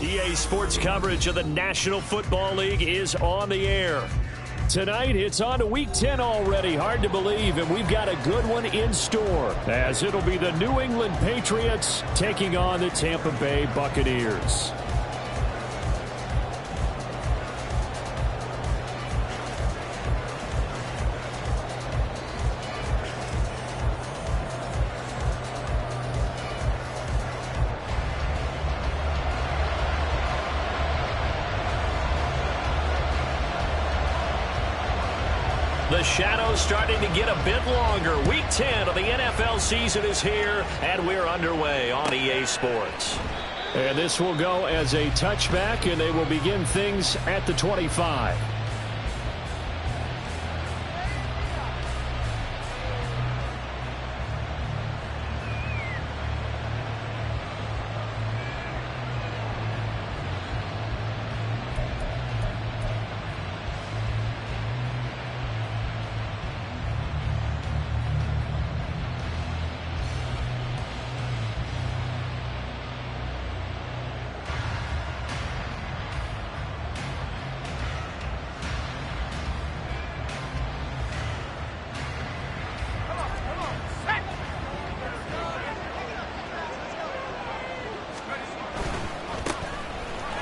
EA Sports coverage of the National Football League is on the air. Tonight, it's on to Week 10 already. Hard to believe, and we've got a good one in store, as it'll be the New England Patriots taking on the Tampa Bay Buccaneers. The shadow's starting to get a bit longer. Week 10 of the NFL season is here, and we're underway on EA Sports. And this will go as a touchback, and they will begin things at the 25.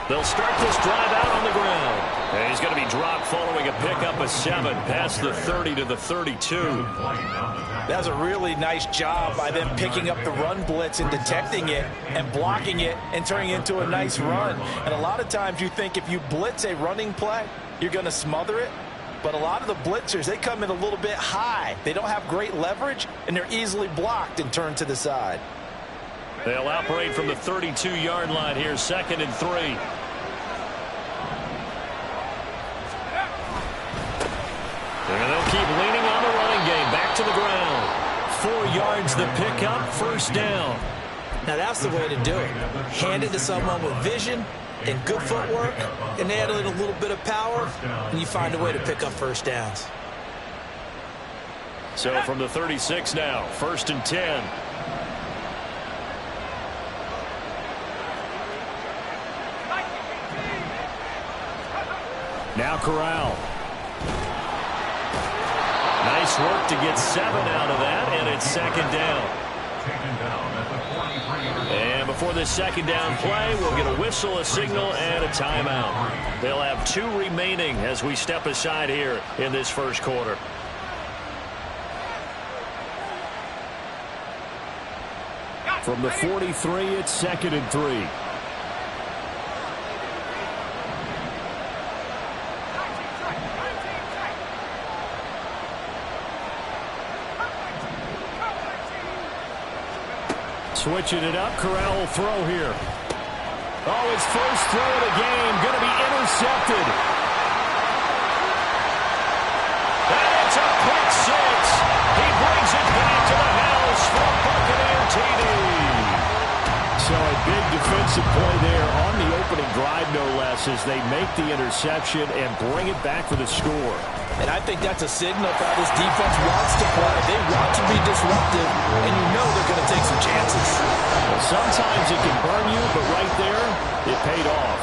They'll start this drive out on the ground. And he's going to be dropped following a pickup of 7 past the 30 to the 32. That was a really nice job by them picking up the run blitz and detecting it and blocking it and turning it into a nice run. And a lot of times you think if you blitz a running play, you're going to smother it. But a lot of the blitzers, they come in a little bit high. They don't have great leverage, and they're easily blocked and turned to the side. They'll operate from the 32-yard line here, 2nd and 3. And they'll keep leaning on the running game. Back to the ground. 4 yards the pickup, 1st down. Now that's the way to do it. Hand it to someone with vision and good footwork, and add in a little bit of power, and you find a way to pick up 1st downs. So from the 36 now, 1st and 10. Now Corral. Nice work to get 7 out of that, and it's 2nd down. And before this 2nd down play, we'll get a whistle, a signal, and a timeout. They'll have 2 remaining as we step aside here in this 1st quarter. From the 43, it's 2nd and 3. Switching it up, Corral will throw here. Oh, his first throw of the game, going to be intercepted. And it's a pick 6. He brings it back to the house for a Buccaneer TD. So a big defensive play there on the opening drive, no less, as they make the interception and bring it back for the score. And I think that's a signal of how this defense wants to play. They want to be disruptive, and you know they're going to take some chances. Well, sometimes it can burn you, but right there, it paid off.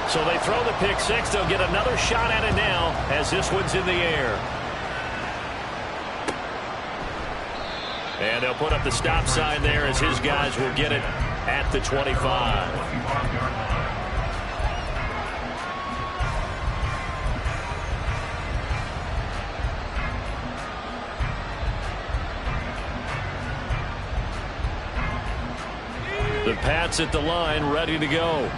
So they throw the pick 6. They'll get another shot at it now as this one's in the air. And they'll put up the stop sign there as his guys will get it at the 25. The Pats at the line, ready to go.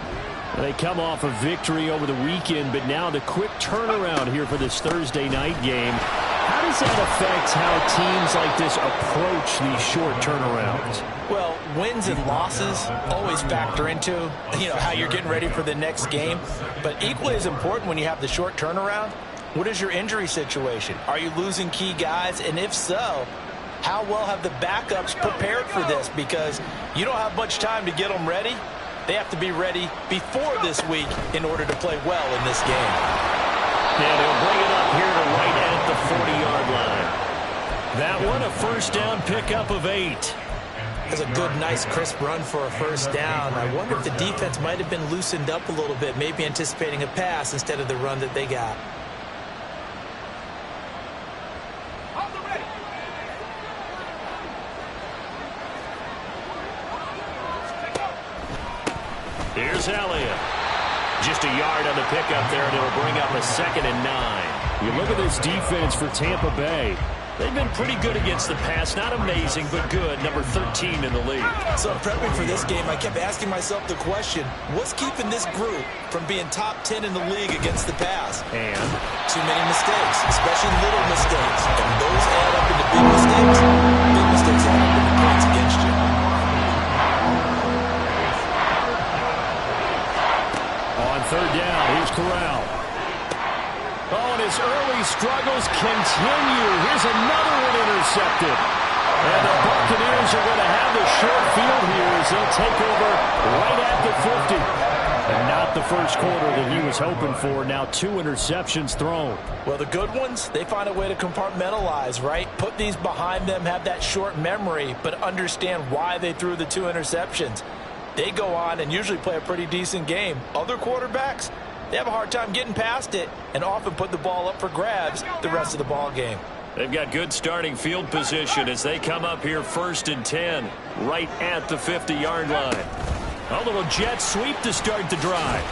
They come off a victory over the weekend, but now the quick turnaround here for this Thursday night game. How does that affect how teams like this approach these short turnarounds? Well, wins and losses always factor into, how you're getting ready for the next game. But equally as important when you have the short turnaround, what is your injury situation? Are you losing key guys? And if so, how well have the backups prepared for this? Because you don't have much time to get them ready. They have to be ready before this week in order to play well in this game. And he'll bring it up here to right at the 40-yard line. That one, a 1st down pickup of 8. That's a good, nice, crisp run for a first down. I wonder if the defense might have been loosened up a little bit, maybe anticipating a pass instead of the run that they got. Here's Elliott. Just a yard on the pickup there, and it'll bring up a 2nd and 9. You look at this defense for Tampa Bay. They've been pretty good against the pass. Not amazing, but good. Number 13 in the league. So prepping for this game, I kept asking myself the question, what's keeping this group from being top 10 in the league against the pass? And? Too many mistakes, especially little mistakes. And those add up into big mistakes. Big mistakes add up into points against you. On 3rd down, here's Corral. Oh, and his early struggles continue. Here's another one intercepted. And the Buccaneers are going to have the short field here as they'll take over right at the 50. And not the first quarter that he was hoping for. Now 2 interceptions thrown. Well, the good ones, they find a way to compartmentalize, right? Put these behind them, have that short memory, but understand why they threw the 2 interceptions. They go on and usually play a pretty decent game. Other quarterbacks, they have a hard time getting past it and often put the ball up for grabs the rest of the ball game. They've got good starting field position as they come up here 1st and 10, right at the 50-yard line. A little jet sweep to start the drive.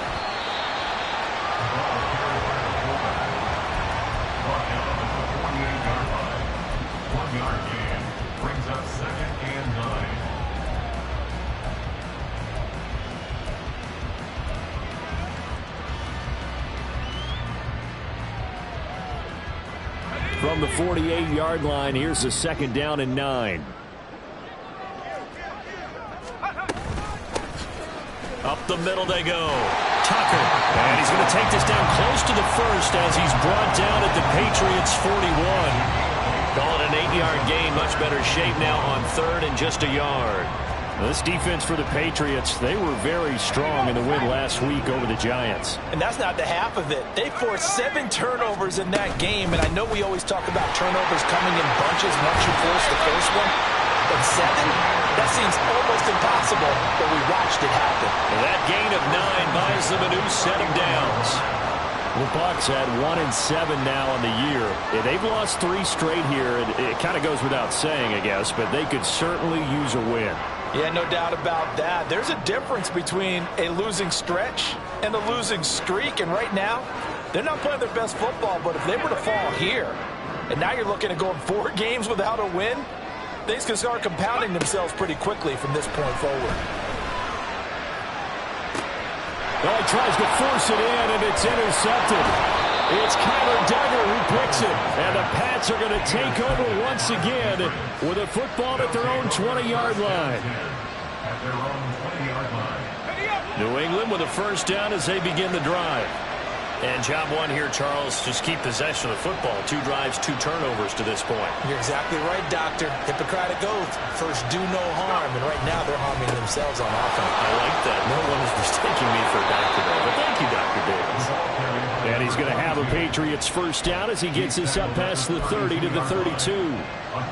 From the 48-yard line, here's a 2nd down and 9. Up the middle they go. Tucker. And he's going to take this down close to the 1st as he's brought down at the Patriots' 41. Call it an 8-yard gain. Much better shape now on 3rd and just a yard. This defense for the Patriots, they were very strong in the win last week over the Giants. And that's not the half of it. They forced 7 turnovers in that game, and I know we always talk about turnovers coming in bunches once you force the first one. But 7? That seems almost impossible, but we watched it happen. And that gain of 9 buys them a new set of downs. The Bucs had 1-7 now on the year. They've lost 3 straight here. It kind of goes without saying, I guess, but they could certainly use a win. Yeah, no doubt about that. There's a difference between a losing stretch and a losing streak, and right now, they're not playing their best football, but if they were to fall here, and now you're looking at going 4 games without a win, things can start compounding themselves pretty quickly from this point forward. Well, he tries to force it in, and it's intercepted. It's Kyler Duggar who picks it. And the Pats are going to take over once again with a football at their own 20-yard line. New England with a first down as they begin the drive. And job 1 here, Charles, just keep possession of the football. 2 drives, 2 turnovers to this point. You're exactly right, Doctor. Hippocratic oath. First, do no harm. And right now, they're harming themselves on offense. I like that. No one is mistaking me for a doctor, though. But thank you, Dr. Davis. And he's going to have a Patriots first down as he gets this up past the 30 to the 32.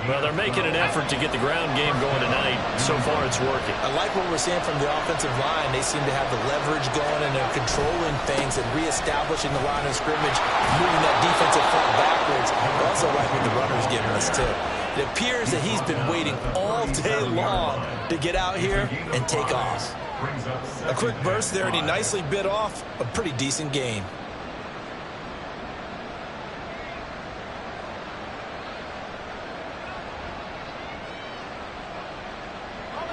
Well, they're making an effort to get the ground game going tonight. So far, it's working. I like what we're seeing from the offensive line. They seem to have the leverage going, and they're controlling things and reestablishing the line of scrimmage, moving that defensive front backwards. I also like what the runner's giving us, too. It appears that he's been waiting all day long to get out here and take off. A quick burst there, and he nicely bit off a pretty decent gain.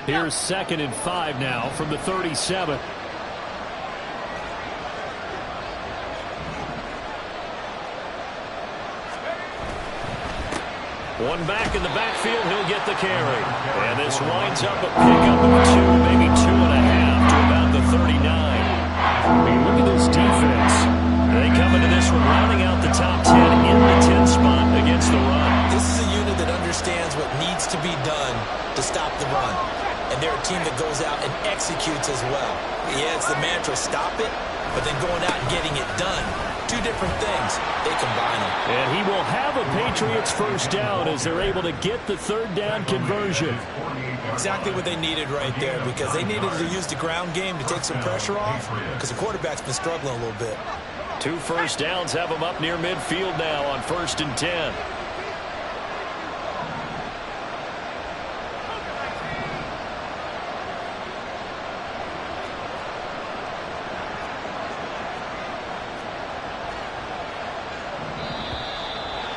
Here's 2nd and 5 now from the 37. One back in the backfield, he'll get the carry. And this winds up a pickup of 2, maybe 2.5 to about the 39. I mean, look at this defense. They come into this one rounding out the top 10 in the 10 spot against the run. This is a unit that understands what needs to be done to stop the run. And they're a team that goes out and executes as well. Yeah, it's the mantra, stop it, but then going out and getting it done two different things. They combine them. And he will have a Patriots first down as they're able to get the third down conversion. Exactly what they needed right there, because they needed to use the ground game to take some pressure off, because the quarterback's been struggling a little bit. 2 first downs have them up near midfield now on 1st and 10.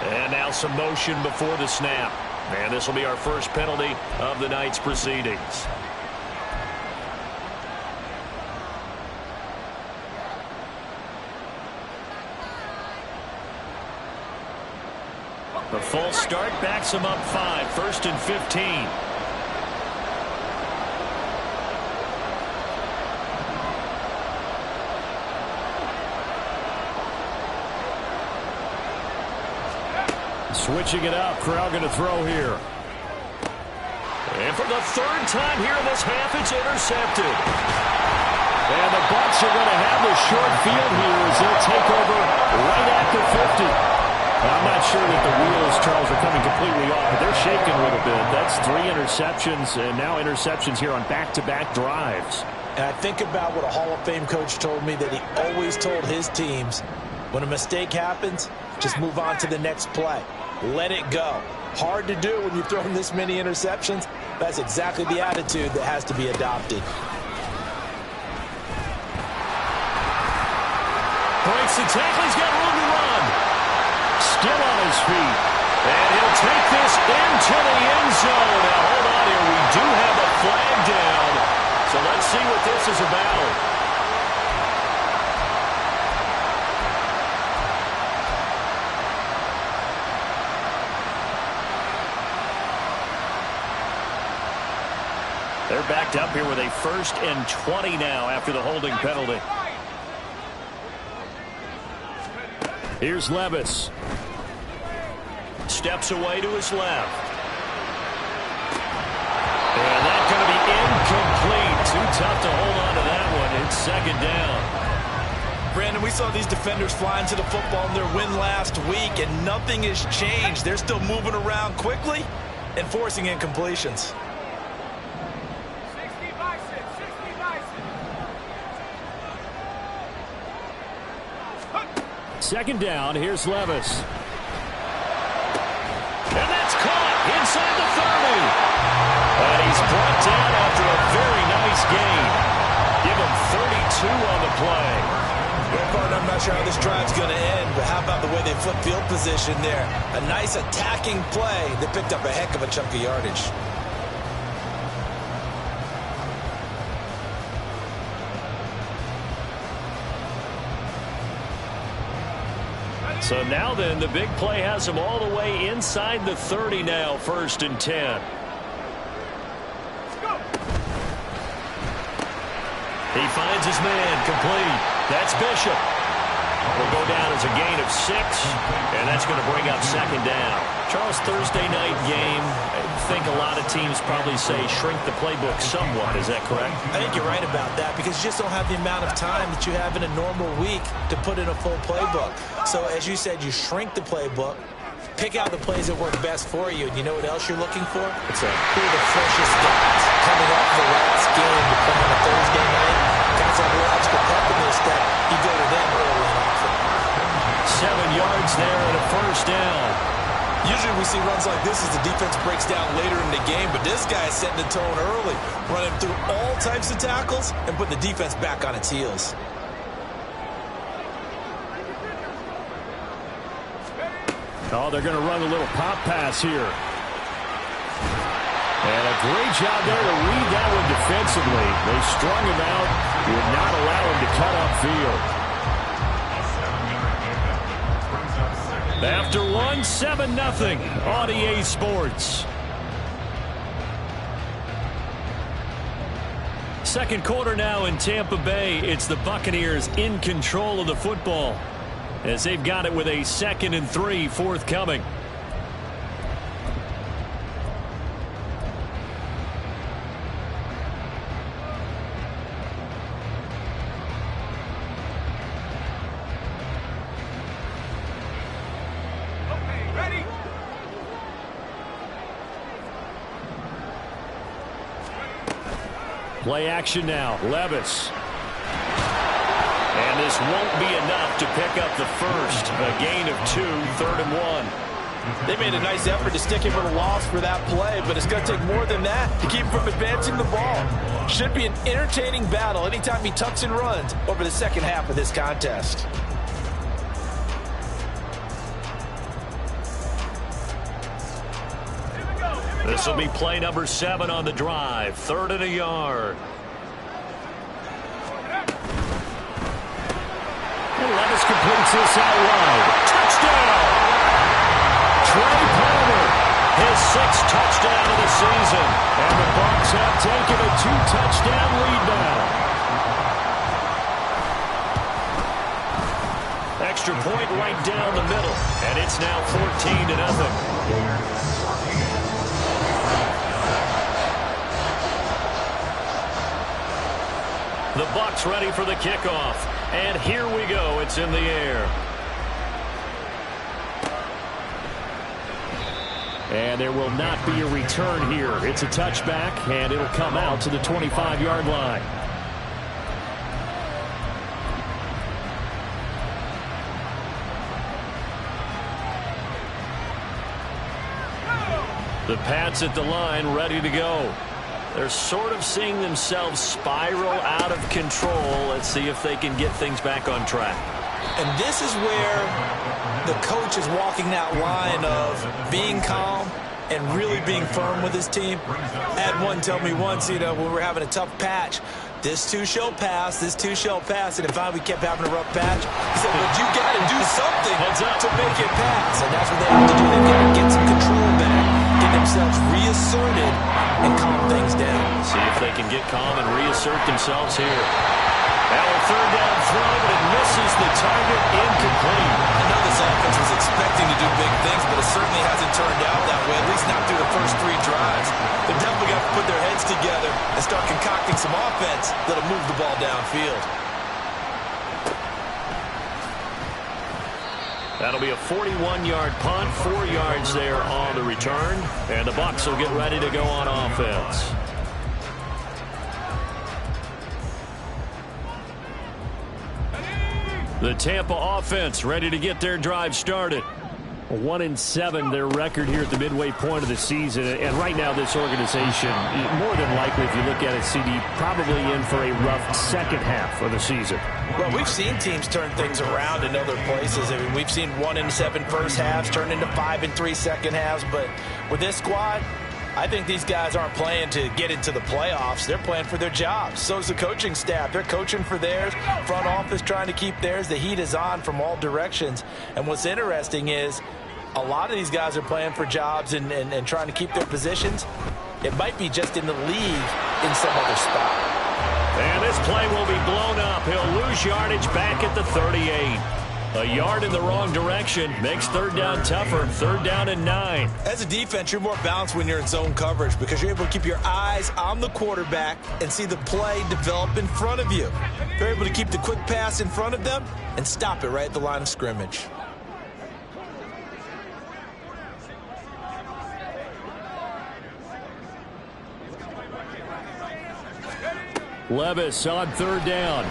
And now some motion before the snap. And this will be our first penalty of the night's proceedings. The false start backs him up 5, 1st and 15. Switching it up, Corral going to throw here. And for the 3rd time here in this half, it's intercepted. And the Bucs are going to have the short field here as they'll take over right at the 50. I'm not sure that the wheels, Charles, are coming completely off, but they're shaking a little bit. That's 3 interceptions, and now interceptions here on back-to-back drives. And I think about what a Hall of Fame coach told me, that he always told his teams, when a mistake happens, just move on to the next play. Let it go. Hard to do when you've thrown this many interceptions. That's exactly the attitude that has to be adopted. Breaks the tackle. He's got room to run. Still on his feet. And he'll take this into the end zone. Now, hold on here. We do have a flag down. So let's see what this is about. They're backed up here with a 1st and 20 now after the holding penalty. Here's Levis. Steps away to his left. And that's going to be incomplete. Too tough to hold on to that one. It's 2nd down. Brandon, we saw these defenders fly into the football in their win last week, and nothing has changed. They're still moving around quickly and forcing incompletions. 2nd down. Here's Levis. And that's caught inside the 30. And he's brought down after a very nice gain. Give him 32 on the play. Well, partner, I'm not sure how this drive's going to end, but how about the way they flip field position there? A nice attacking play that picked up a heck of a chunk of yardage. So now then, the big play has him all the way inside the 30 now, 1st and 10. He finds his man, complete. That's Bishop. Will go down as a gain of 6, and that's going to bring up 2nd down. Charles, Thursday night game, I think a lot of teams probably say shrink the playbook somewhat. Is that correct? I think you're right about that, because you just don't have the amount of time that you have in a normal week to put in a full playbook. So as you said, you shrink the playbook, pick out the plays that work best for you, and you know what else you're looking for? What's that? Who are the freshest guys coming off the last game to play on a Thursday night? Guys have a little extra pep in their step. You go to them early and often. 7 yards there and a 1st down. Usually we see runs like this as the defense breaks down later in the game, but this guy is setting the tone early, running through all types of tackles and putting the defense back on its heels. Oh, they're going to run a little pop pass here. And a great job there to read that one defensively. They strung him out, would not allow him to cut upfield. After one, 7-0 on EA Sports. 2nd quarter now in Tampa Bay. It's the Buccaneers in control of the football as they've got it with a 2nd and 3 forthcoming. Play action now. Levis. And this won't be enough to pick up the first. A gain of 2, 3rd and 1. They made a nice effort to stick him with a loss for that play, but it's going to take more than that to keep him from advancing the ball. Should be an entertaining battle anytime he tucks and runs over the second half of this contest. This will be play number 7 on the drive. 3rd and a yard. And Levis completes this out wide. Touchdown! Trey Palmer, his 6th touchdown of the season. And the Bucs have taken a 2-touchdown lead now. Extra point right down the middle. And it's now 14-0. The Bucs ready for the kickoff. And here we go. It's in the air. And there will not be a return here. It's a touchback, and it'll come out to the 25-yard line. The Pats at the line, ready to go. They're sort of seeing themselves spiral out of control. Let's see if they can get things back on track. And this is where the coach is walking that line of being calm and really being firm with his team. I had one tell me once, when we were having a tough patch, this too shall pass, this too shall pass. And if we kept having a rough patch, he said, but you got to do something to make it pass. And that's what they have to do. They've got to get some control back, get themselves reasserted, and calm things down. See if they can get calm and reassert themselves here. Now a 3rd down throw, but it misses the target. Incomplete. I know this offense was expecting to do big things, but it certainly hasn't turned out that way, at least not through the first 3 drives. They're definitely got to put their heads together and start concocting some offense that'll move the ball downfield. That'll be a 41-yard punt, 4 yards there on the return, and the Bucs will get ready to go on offense. The Tampa offense ready to get their drive started. 1-7 their record here at the midway point of the season, and right now this organization, more than likely if you look at it, CD, probably in for a rough second half of the season. Well, we've seen teams turn things around in other places. I mean, we've seen 1-7 first halves turn into 5-3 second halves, but with this squad, I think these guys aren't playing to get into the playoffs. They're playing for their jobs. So is the coaching staff. They're coaching for theirs. Front office trying to keep theirs. The heat is on from all directions. And what's interesting is a lot of these guys are playing for jobs and trying to keep their positions. It might be just in the league in some other spot. And this play will be blown up. He'll lose yardage back at the 38. A yard in the wrong direction makes 3rd down tougher. 3rd down and 9. As a defense, you're more balanced when you're in zone coverage because you're able to keep your eyes on the quarterback and see the play develop in front of you. You're able to keep the quick pass in front of them and stop it right at the line of scrimmage. Levis on 3rd down.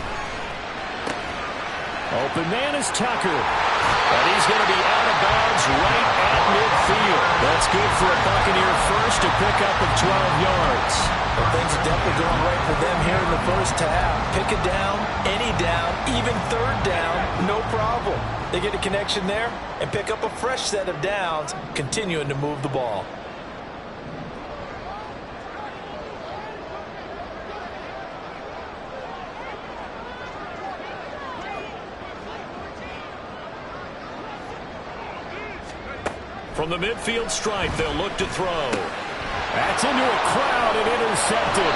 Open man is Tucker. And he's going to be out of bounds right at midfield. That's good for a Buccaneer first to pick up of 12 yards. Well, things are definitely going right for them here in the first half. Pick a down, any down, even 3rd down, no problem. They get a connection there and pick up a fresh set of downs, continuing to move the ball. From the midfield stripe, they'll look to throw. That's into a crowd and intercepted.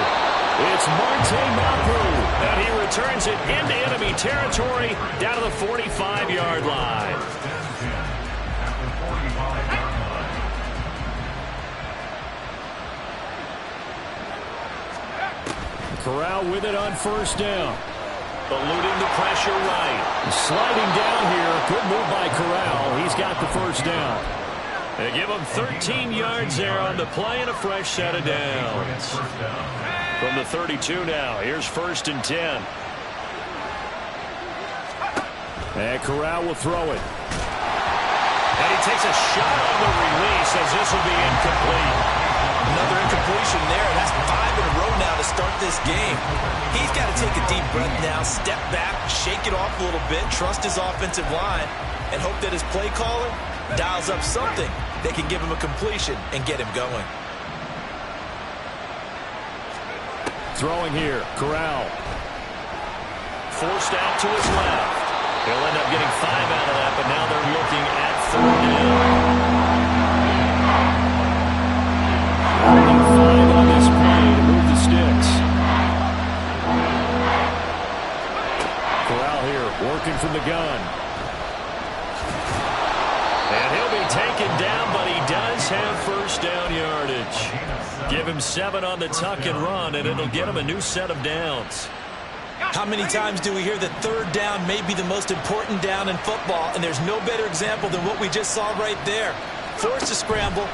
It's Marte Mapu, and he returns it into enemy territory down to the 45-yard line. Corral with it on 1st down. Eluding the pressure right. Sliding down here. Good move by Corral. He's got the 1st down. They give him 13 yards there on the play and a fresh set of downs. From the 32 now, here's 1st and 10. And Corral will throw it. And he takes a shot on the release as this will be incomplete. Another incompletion there. That's 5 in a row now to start this game. He's got to take a deep breath now, step back, shake it off a little bit, trust his offensive line, and hope that his play caller dials up something that can give him a completion and get him going. Throwing here, Corral. Forced out to his left. He'll end up getting 5 out of that, but now they're looking at 3rd down. Holding 5 on this play to move the sticks. Corral here, working from the gun. And he'll be taken down, but he does have 1st down yardage. Give him 7 on the tuck and run, and it'll get him a new set of downs. How many times do we hear that 3rd down may be the most important down in football, and there's no better example than what we just saw right there. Forced to scramble,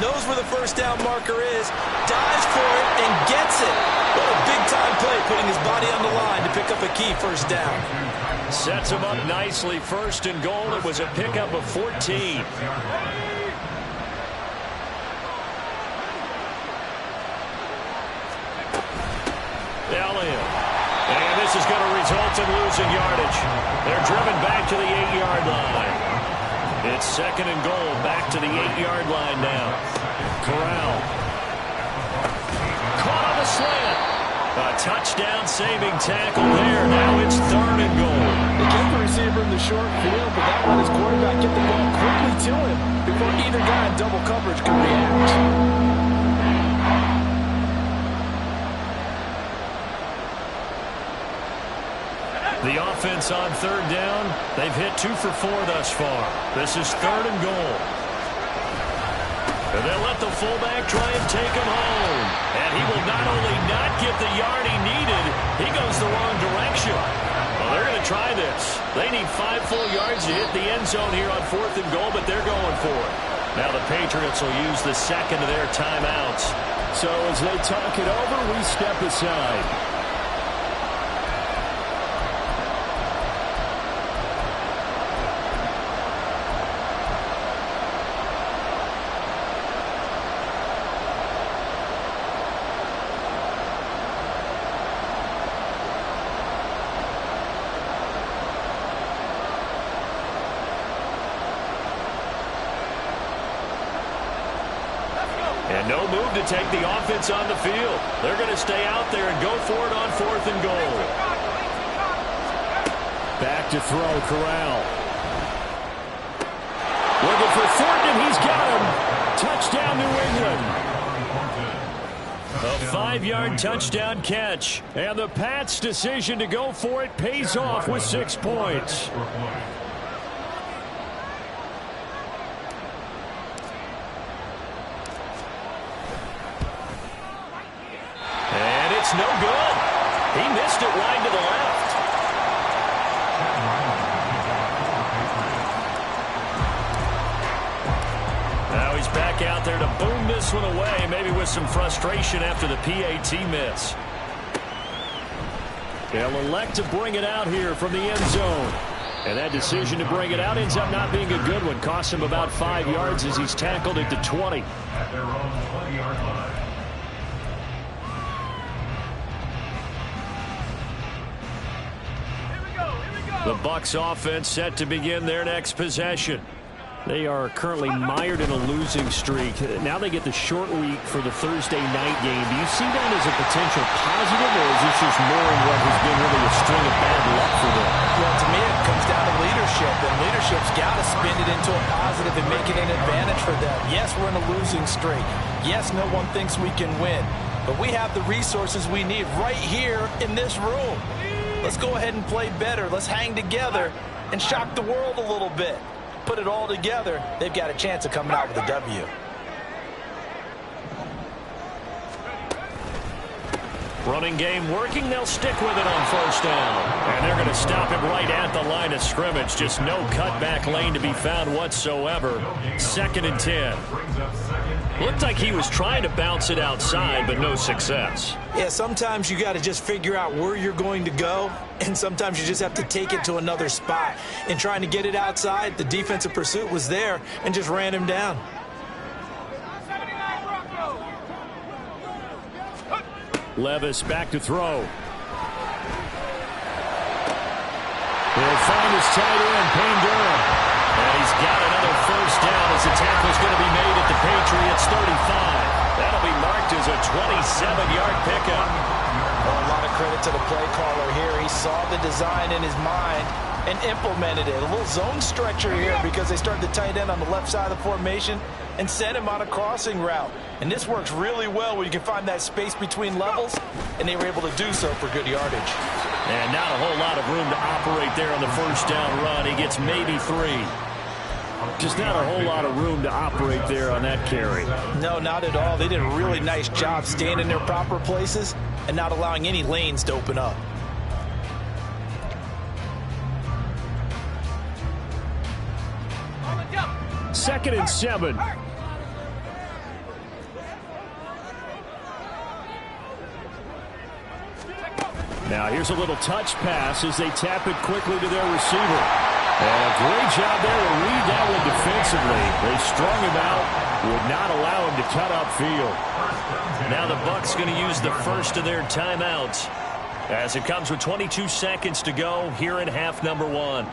knows where the 1st down marker is, dives for it, and gets it. What a big-time play, putting his body on the line to pick up a key 1st down. Sets him up nicely, 1st and goal. It was a pickup of 14. Elliott. And this is going to result in losing yardage. They're driven back to the 8-yard line. It's 2nd and goal, back to the 8-yard line now. Corral. Caught on the slant. A touchdown-saving tackle there. Now it's 3rd and goal. They kept the receiver in the short field, but that let his quarterback get the ball quickly to him before either guy in double coverage could react. The offense on 3rd down, they've hit 2 for 4 thus far. This is 3rd and goal. And they'll let the fullback try and take him home. And he will not only not get the yard he needed, he goes the wrong direction. Well, they're going to try this. They need 5 full yards to hit the end zone here on 4th and goal, but they're going for it. Now the Patriots will use the 2nd of their timeouts. So as they talk it over, we step aside. And no move to take the offense on the field. They're going to stay out there and go for it on 4th and goal. Back to throw, Corral. Looking for Thornton, he's got him. Touchdown, New England. A 5-yard touchdown catch. And the Pats' decision to go for it pays off with 6 points. No good. He missed it wide to the left. Now he's back out there to boom this one away, maybe with some frustration after the PAT miss. They'll elect to bring it out here from the end zone. And that decision to bring it out ends up not being a good one. Costs him about 5 yards as he's tackled at the 20. At their own 20-yard line. The Bucs offense set to begin their next possession. They are currently mired in a losing streak. Now they get the short week for the Thursday night game. Do you see that as a potential positive, or is this just more in what has been really a string of bad luck for them? Well, to me, it comes down to leadership, and leadership's got to spin it into a positive and make it an advantage for them. Yes, we're in a losing streak. Yes, no one thinks we can win, but we have the resources we need right here in this room. Let's go ahead and play better. Let's hang together and shock the world a little bit. Put it all together, they've got a chance of coming out with a W. Running game working. They'll stick with it on 1st down. And they're going to stop him right at the line of scrimmage. Just no cutback lane to be found whatsoever. 2nd and 10. Brings up 2nd Looked like he was trying to bounce it outside, but no success. Yeah, sometimes you got to just figure out where you're going to go, and sometimes you just have to take it to another spot. In trying to get it outside, the defensive pursuit was there and just ran him down. Levis back to throw. He'll find his tight end, Payne Durham. And he's got another first down as the tackle's going to be made at the Patriots' 35. That'll be marked as a 27-yard pickup. Well, a lot of credit to the play caller here. He saw the design in his mind and implemented it. A little zone stretcher here because they started the tight end on the left side of the formation and sent him on a crossing route. And this works really well when you can find that space between levels, and they were able to do so for good yardage. And not a whole lot of room to operate there on the first down run. He gets maybe 3. Just not a whole lot of room to operate there on that carry. No, not at all. They did a really nice job staying in their proper places and not allowing any lanes to open up. Second and 7. Now here's a little touch pass as they tap it quickly to their receiver. And a great job there to read that one defensively. They strung him out, would not allow him to cut upfield. Now the Bucs going to use the first of their timeouts as it comes with 22 seconds to go here in half number 1.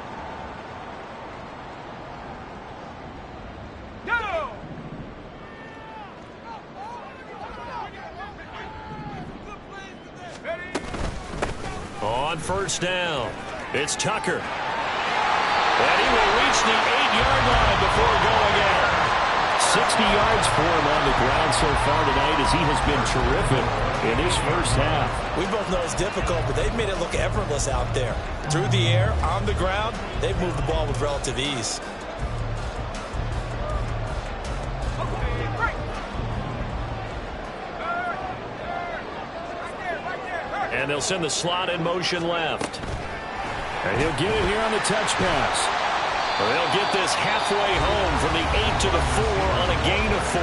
On first down, it's Tucker. And he will reach the 8-yard line before going in. 60 yards for him on the ground so far tonight as he has been terrific in this first half. We both know it's difficult, but they've made it look effortless out there. Through the air, on the ground, they've moved the ball with relative ease. And they'll send the slot in motion left. And he'll get it here on the touch pass. They'll get this halfway home from the 8 to the 4 on a gain of 4.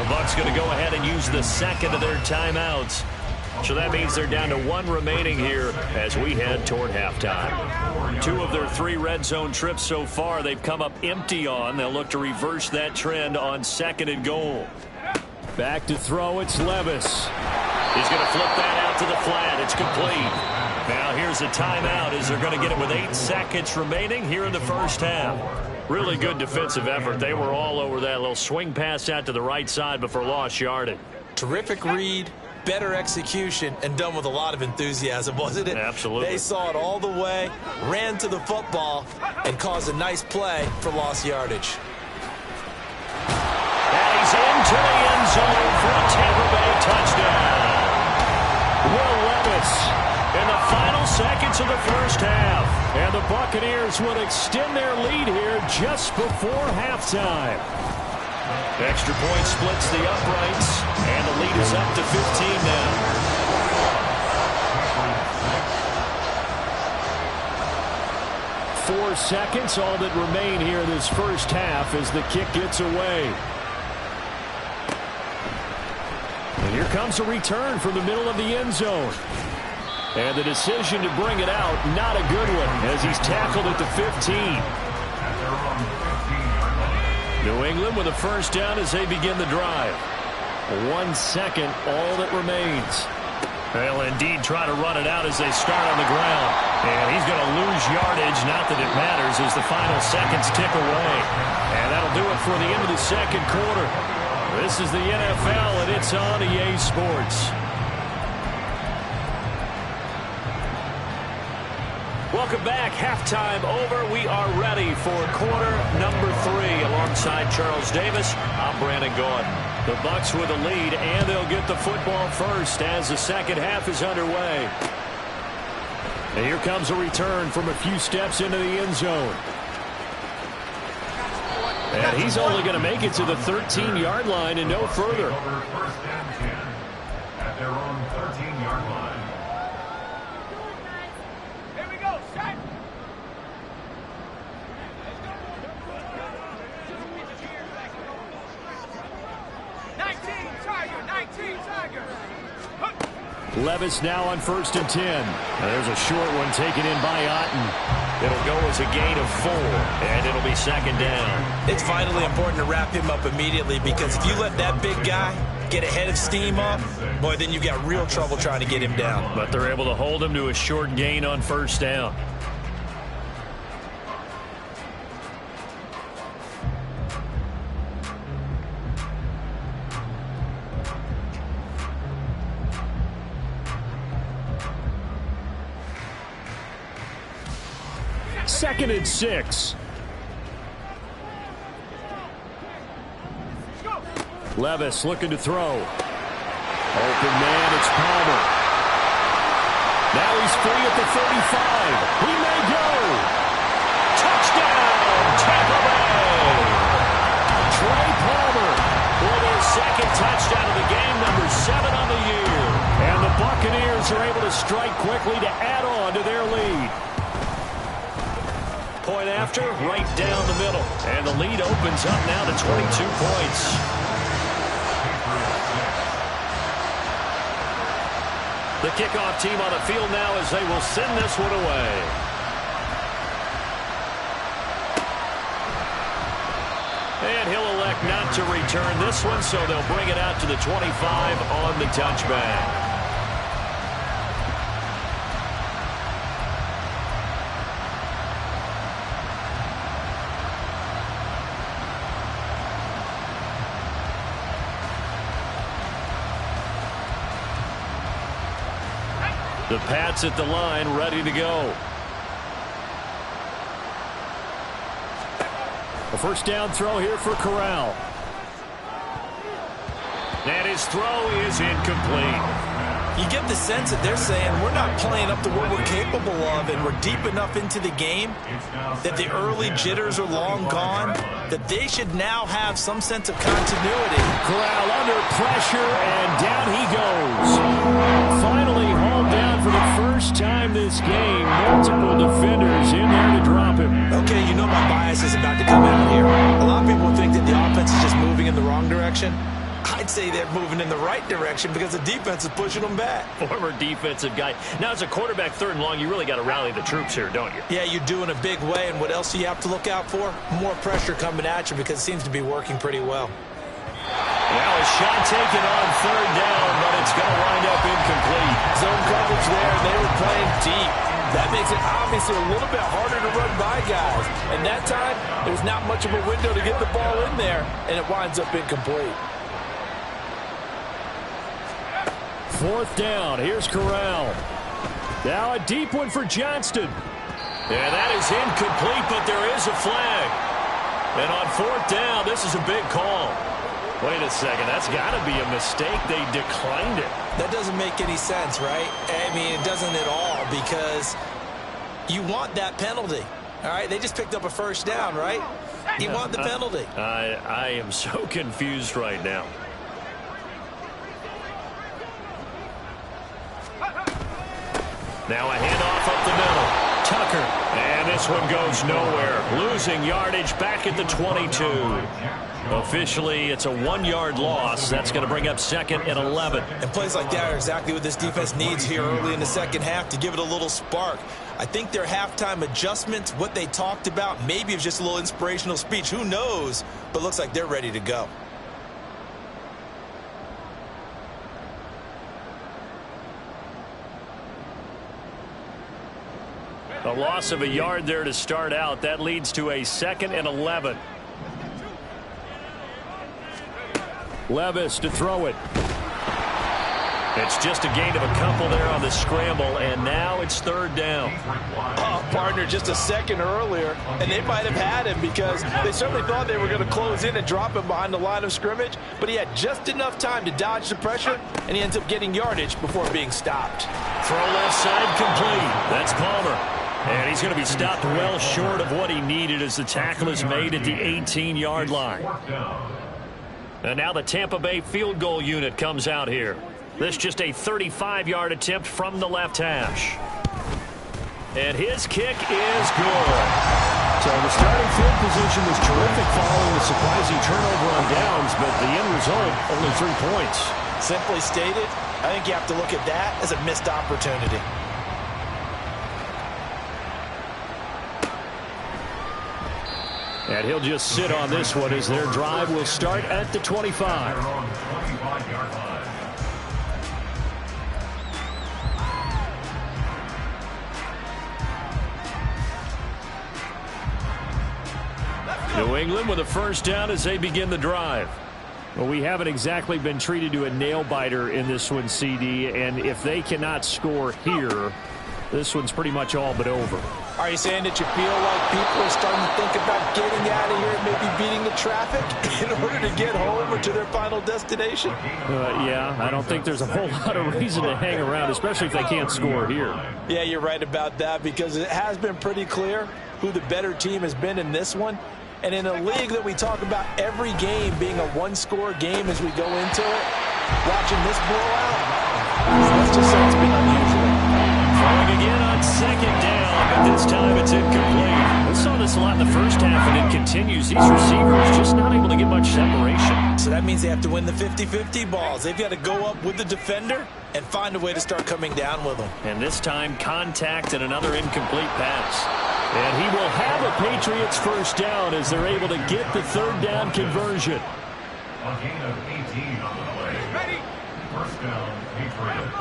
The Bucs going to go ahead and use the second of their timeouts. So that means they're down to 1 remaining here as we head toward halftime. 2 of their 3 red zone trips so far they've come up empty on. They'll look to reverse that trend on second and goal. Back to throw, it's Levis. He's going to flip that out to the flat. It's complete. Now here's a timeout as they're going to get it with 8 seconds remaining here in the first half. Really good defensive effort. They were all over that little swing pass out to the right side before lost yardage. Terrific read, better execution, and done with a lot of enthusiasm, wasn't it? Absolutely. They saw it all the way, ran to the football, and caused a nice play for lost yardage. And he's into the end zone for a Tampa Bay touchdown. Will Levis in the final seconds of the first half. And the Buccaneers will extend their lead here just before halftime. Extra point splits the uprights, and the lead is up to 15 now. 4 seconds, all that remain here this first half as the kick gets away. And here comes a return from the middle of the end zone. And the decision to bring it out, not a good one, as he's tackled at the 15. New England with a first down as they begin the drive. 1 second, all that remains. They'll indeed try to run it out as they start on the ground. And he's going to lose yardage, not that it matters, as the final seconds tick away. And that'll do it for the end of the second quarter. This is the NFL, and it's on EA Sports. Welcome back. Halftime over. We are ready for quarter number 3. Alongside Charles Davis, I'm Brandon Gordon. The Bucs with a lead, and they'll get the football first as the second half is underway. And here comes a return from a few steps into the end zone. And he's only going to make it to the 13-yard line and no further. First and 10 at their own 13-yard line. Here we go, set. Levis now on 1st and 10. There's a short one taken in by Otten. It'll go as a gain of 4, and it'll be 2nd down. It's vitally important to wrap him up immediately, because if you let that big guy get ahead of steam up, boy, then you've got real trouble trying to get him down. But they're able to hold him to a short gain on 1st down. Second and 6. Levis looking to throw. Open man, it's Palmer. Now he's free at the 35. He may go. Touchdown, Tampa Bay. Trey Palmer with his 2nd touchdown of the game, number 7 on the year. And the Buccaneers are able to strike quickly to add on to their lead. Point after, right down the middle. And the lead opens up now to 22 points. The kickoff team on the field now as they will send this one away. And he'll elect not to return this one, so they'll bring it out to the 25 on the touchback. The Pats at the line, ready to go. A 1st down throw here for Corral. And his throw is incomplete. You get the sense that they're saying we're not playing up to what we're capable of, and we're deep enough into the game that the early jitters are long gone, that they should now have some sense of continuity. Corral under pressure, and down he goes. Finally hauled down for the first time this game. Multiple defenders in there to drop him. Okay, you know my bias is about to come out here. A lot of people think that the offense is just moving in the wrong direction. I'd say they're moving in the right direction because the defense is pushing them back. Former defensive guy. Now, as a quarterback 3rd and long, you really got to rally the troops here, don't you? Yeah, you do in a big way. And what else do you have to look out for? More pressure coming at you, because it seems to be working pretty well. Now a shot taken on 3rd down, but it's going to wind up incomplete. Zone coverage there. They were playing deep. That makes it obviously a little bit harder to run by guys. And that time, there's not much of a window to get the ball in there, and it winds up incomplete. 4th down. Here's Corral. Now a deep one for Johnston. Yeah, that is incomplete, but there is a flag. And on 4th down, this is a big call. Wait a second. That's got to be a mistake. They declined it. That doesn't make any sense, right? I mean, it doesn't at all, because you want that penalty. All right, they just picked up a 1st down, right? You want the penalty. I am so confused right now. Now a handoff up the middle. Tucker. And this one goes nowhere. Losing yardage back at the 22. Officially, it's a 1-yard loss. That's going to bring up 2nd and 11. And plays like that are exactly what this defense needs here early in the 2nd half to give it a little spark. I think their halftime adjustments, what they talked about, maybe it was just a little inspirational speech. Who knows? But looks like they're ready to go. A loss of a yard there to start out. That leads to a 2nd and 11. Levis to throw it. It's just a gain of a couple there on the scramble, and now it's 3rd down. Oh, partner, just a second earlier, and they might have had him because they certainly thought they were going to close in and drop him behind the line of scrimmage, but he had just enough time to dodge the pressure, and he ends up getting yardage before being stopped. Throw left side complete. That's Palmer. And he's going to be stopped well short of what he needed as the tackle is made at the 18-yard line. And now the Tampa Bay field goal unit comes out here. This just a 35-yard attempt from the left hash. And his kick is good. So the starting field position was terrific following the surprising turnover on downs, but the end result, only 3 points. Simply stated, I think you have to look at that as a missed opportunity. And he'll just sit on this one as their drive will start at the 25. New England with a first down as they begin the drive. Well, we haven't exactly been treated to a nail-biter in this one, CD, and if they cannot score here, this one's pretty much all but over. Are you saying that you feel like people are starting to think about getting out of here and maybe beating the traffic in order to get home or to their final destination? Yeah, I don't think there's a whole lot of reason to hang around, especially if they can't score here. Yeah, you're right about that, because it has been pretty clear who the better team has been in this one. And in a league that we talk about every game being a one-score game as we go into it, watching this blowout, let's just say it's been unusual. Throwing again on second down, but this time it's incomplete. We saw this a lot in the first half, and it continues. These receivers just not able to get much separation. So that means they have to win the 50-50 balls. They've got to go up with the defender and find a way to start coming down with them. And this time, contact and another incomplete pass. And he will have a Patriots first down as they're able to get the third down conversion. A gain of 18 on the play. Ready. First down, Patriots.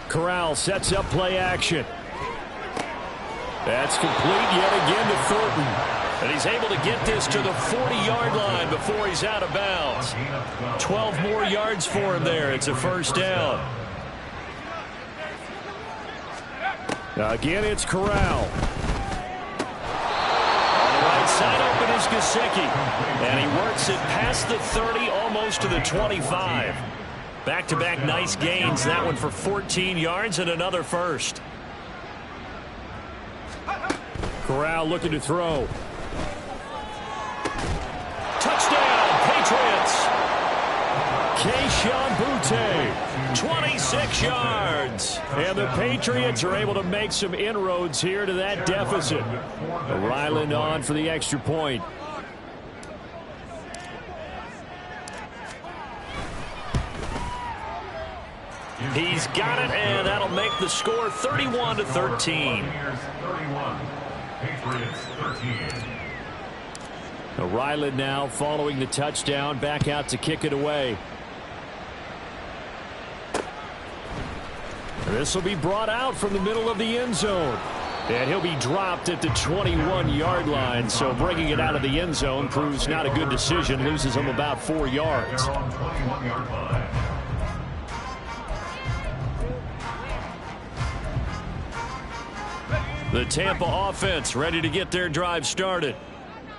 Corral sets up play action. That's complete yet again to Thornton. And he's able to get this to the 40-yard line before he's out of bounds. 12 more yards for him there. It's a first down. Again, it's Corral. On the right side open is Gesicki. And he works it past the 30, almost to the 25. Back-to-back nice gains. That one for 14 yards and another first. Corral looking to throw. Touchdown, Patriots. Kayshon Boutte, 26 yards. And the Patriots are able to make some inroads here to that deficit. Ryland on for the extra point. He's got it, and that'll make the score 31-13. Patriots 13. Ryland now following the touchdown, back out to kick it away. This will be brought out from the middle of the end zone. And he'll be dropped at the 21-yard line, so bringing it out of the end zone proves not a good decision, loses him about 4 yards. The Tampa offense ready to get their drive started.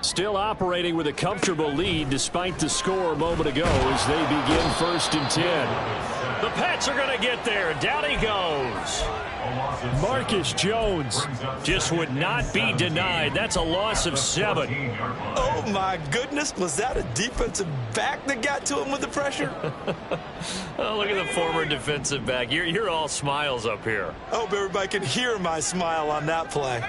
Still operating with a comfortable lead despite the score a moment ago as they begin 1st and 10. The Pats are going to get there. Down he goes. Marcus Jones just would not be denied. That's a loss of 7. Oh, my goodness. Was that a defensive back that got to him with the pressure? Oh, look at the former defensive back. You're all smiles up here. I hope everybody can hear my smile on that play.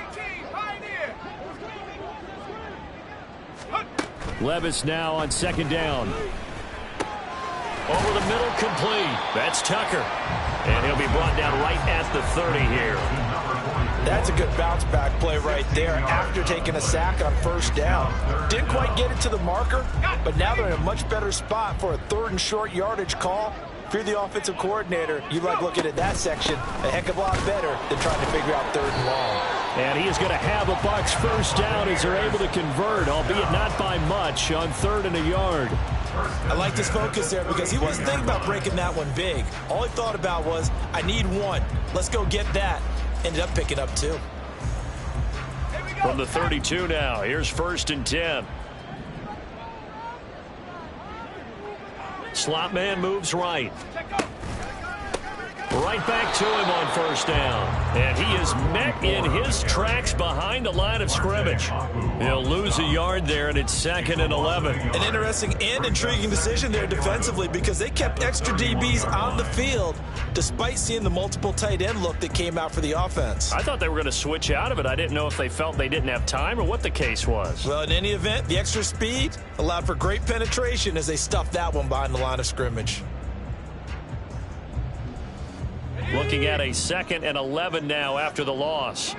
Levis now on 2nd down. Over the middle, complete. That's Tucker. And he'll be brought down right at the 30 here. That's a good bounce back play right there after taking a sack on 1st down. Didn't quite get it to the marker, but now they're in a much better spot for a 3rd and short yardage call. If you're the offensive coordinator, you like looking at that section a heck of a lot better than trying to figure out 3rd and long. And he is going to have a Bucs first down as they're able to convert, albeit not by much, on 3rd and a yard. I like his focus there because he wasn't thinking about breaking that one big. All he thought about was, I need 1. Let's go get that. Ended up picking up 2. From the 32 now, here's 1st and 10. Slot man moves right. Right back to him on first down. And he is met in his tracks behind the line of scrimmage. He'll lose a yard there, and it's 2nd and 11. An interesting and intriguing decision there defensively because they kept extra DBs on the field despite seeing the multiple tight end look that came out for the offense. I thought they were going to switch out of it. I didn't know if they felt they didn't have time or what the case was. Well, in any event, the extra speed allowed for great penetration as they stuffed that one behind the line of scrimmage. Looking at a 2nd and 11 now after the loss.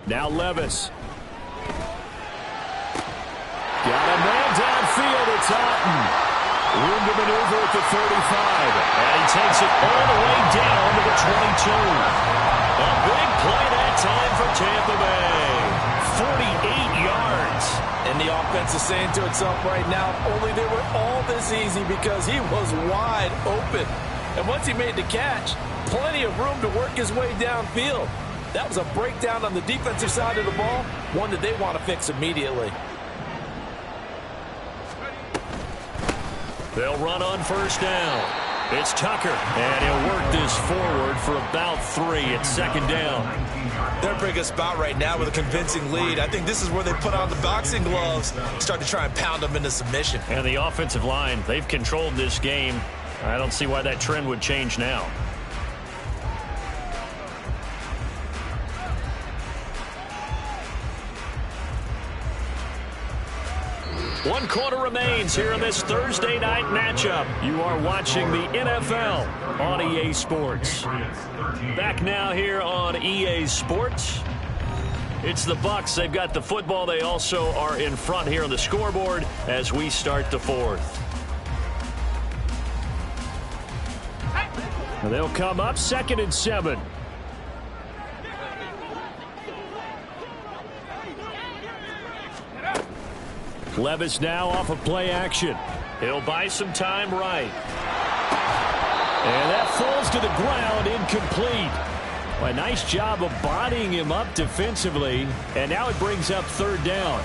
Now Levis. Got a man downfield. It's Otten. Room to maneuver at the 35. And he takes it all the way down to the 22. A big play that time for Tampa Bay. 48 yards. And the offense is saying to itself right now, only they were all this easy because he was wide open. And once he made the catch, plenty of room to work his way downfield. That was a breakdown on the defensive side of the ball, one that they want to fix immediately. They'll run on first down. It's Tucker, and he'll work this forward for about 3 at 2nd down. They're in a pretty good spot right now with a convincing lead. I think this is where they put on the boxing gloves, start to try and pound them into submission. And the offensive line, they've controlled this game. I don't see why that trend would change now. One quarter remains here in this Thursday night matchup. You are watching the NFL on EA Sports. Back now here on EA Sports. It's the Bucs. They've got the football. They also are in front here on the scoreboard as we start the 4th. And they'll come up 2nd and 7. Levis now off of play action. He'll buy some time right. And that falls to the ground, incomplete. A nice job of bodying him up defensively. And now it brings up 3rd down.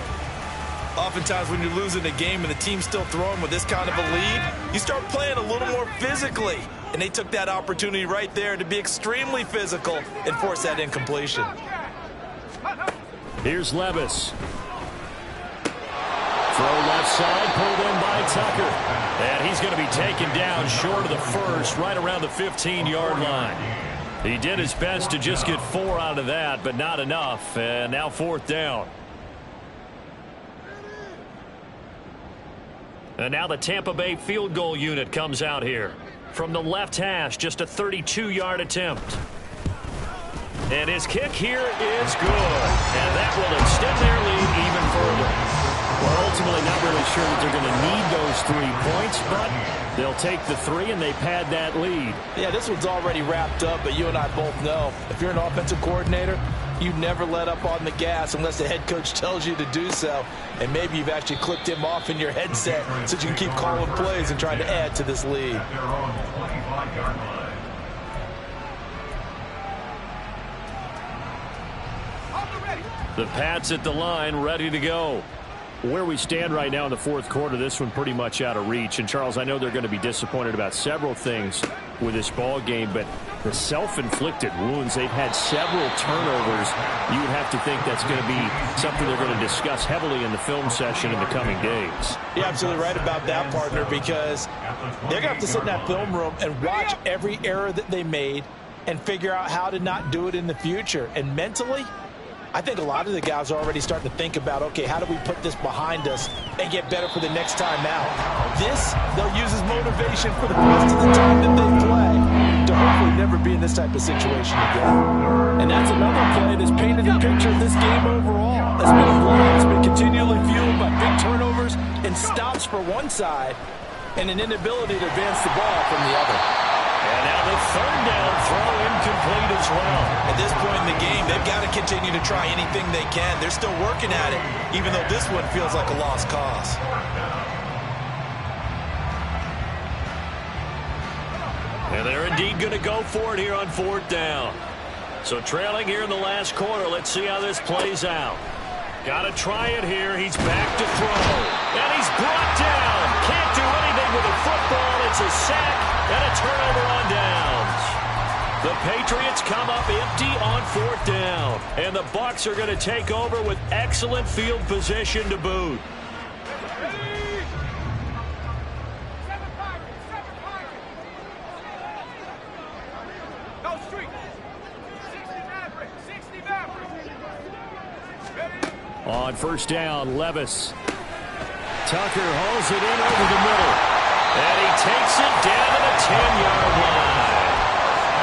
Oftentimes when you're losing a game and the team's still throwing with this kind of a lead, you start playing a little more physically. And they took that opportunity right there to be extremely physical and force that incompletion. Here's Levis. Throw left side, pulled in by Tucker. And he's going to be taken down short of the first, right around the 15-yard line. He did his best to just get 4 out of that, but not enough. And now 4th down. And now the Tampa Bay field goal unit comes out here. From the left hash, just a 32-yard attempt. And his kick here is good. And that will extend their lead even further. Well, ultimately not really sure that they're going to need those 3 points, but they'll take the 3 and they pad that lead. Yeah, this one's already wrapped up, but you and I both know if you're an offensive coordinator, you never let up on the gas unless the head coach tells you to do so. And maybe you've actually clicked him off in your headset so you can keep calling plays and trying to add to this lead. The Pats at the line, ready to go. Where we stand right now in the 4th quarter, this one pretty much out of reach. And, Charles, I know they're going to be disappointed about several things with this ball game, but the self-inflicted wounds, they've had several turnovers. You would have to think that's going to be something they're going to discuss heavily in the film session in the coming days. You're absolutely right about that, partner, because they're going to have to sit in that film room and watch every error that they made and figure out how to not do it in the future. And mentally, I think a lot of the guys are already starting to think about, okay, how do we put this behind us and get better for the next time out? This, they'll use as motivation for the rest of the time that they play to hopefully never be in this type of situation again. And that's another play that's painted the picture of this game overall. It's been a blowout. It's been continually fueled by big turnovers and stops for one side and an inability to advance the ball from the other. And now the 3rd down throw incomplete as well. At this point in the game, they've got to continue to try anything they can. They're still working at it, even though this one feels like a lost cause. And they're indeed going to go for it here on 4th down. So trailing here in the last quarter, let's see how this plays out. Got to try it here. He's back to throw. And he's brought down. Can't do anything with a football. It's a sack. And a turnover on downs. The Patriots come up empty on 4th down. And the Bucs are going to take over with excellent field position to boot. On 1st down, Levis. Tucker hauls it in over the middle. And he takes it down to the 10-yard line.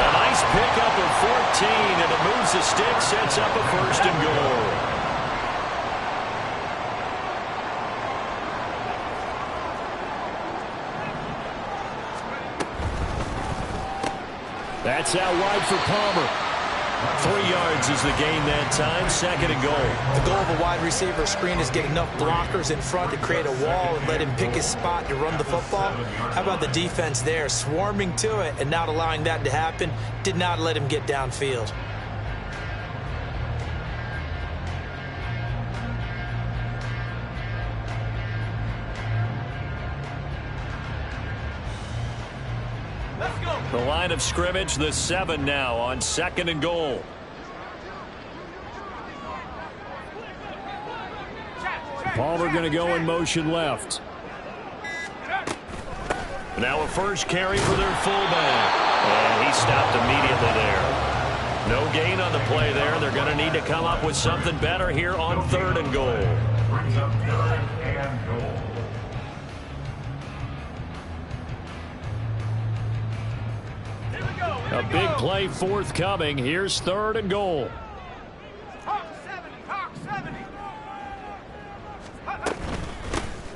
A nice pickup of 14, and it moves the stick, sets up a 1st and goal. That's out wide for Palmer. 3 yards is the gain that time, 2nd and goal. The goal of a wide receiver screen is get enough blockers in front to create a wall and let him pick his spot to run the football. How about the defense there, swarming to it and not allowing that to happen? Did not let him get downfield. The line of scrimmage, the 7 now on 2nd and goal. Palmer going to go in motion left. Now a first carry for their fullback. And he stopped immediately there. No gain on the play there. They're going to need to come up with something better here on 3rd and goal. Brings up 3rd and goal. A big play forthcoming. Here's 3rd and goal.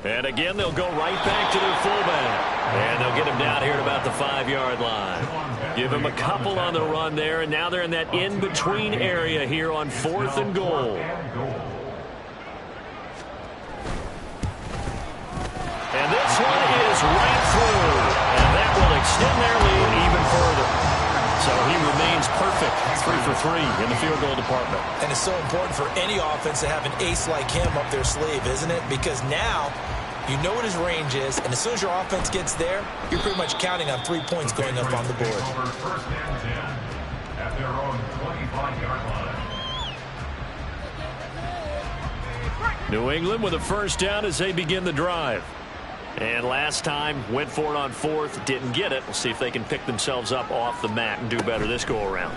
And again, they'll go right back to their fullback. And they'll get him down here at about the 5-yard line. Give him a couple on the run there, and now they're in that in-between area here on 4th and goal. And this one is right through. And that will extend their lead even further. So he remains perfect, 3 for 3 in the field goal department. And it's so important for any offense to have an ace like him up their sleeve, isn't it? Because now you know what his range is, and as soon as your offense gets there, you're pretty much counting on 3 points going up on the board. 1st and 10 at their own 25-yard line. New England with a 1st down as they begin the drive. And last time, went for it on 4th, didn't get it. We'll see if they can pick themselves up off the mat and do better this go-around.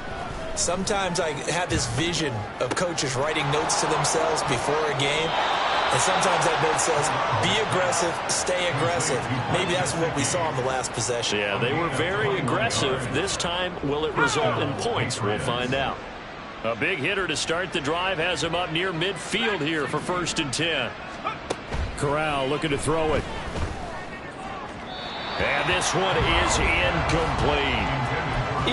Sometimes I have this vision of coaches writing notes to themselves before a game. And sometimes that note says, be aggressive, stay aggressive. Maybe that's what we saw in the last possession. Yeah, they were very aggressive. This time, will it result in points? We'll find out. A big hitter to start the drive has him up near midfield here for 1st and 10. Corral looking to throw it. And this one is incomplete.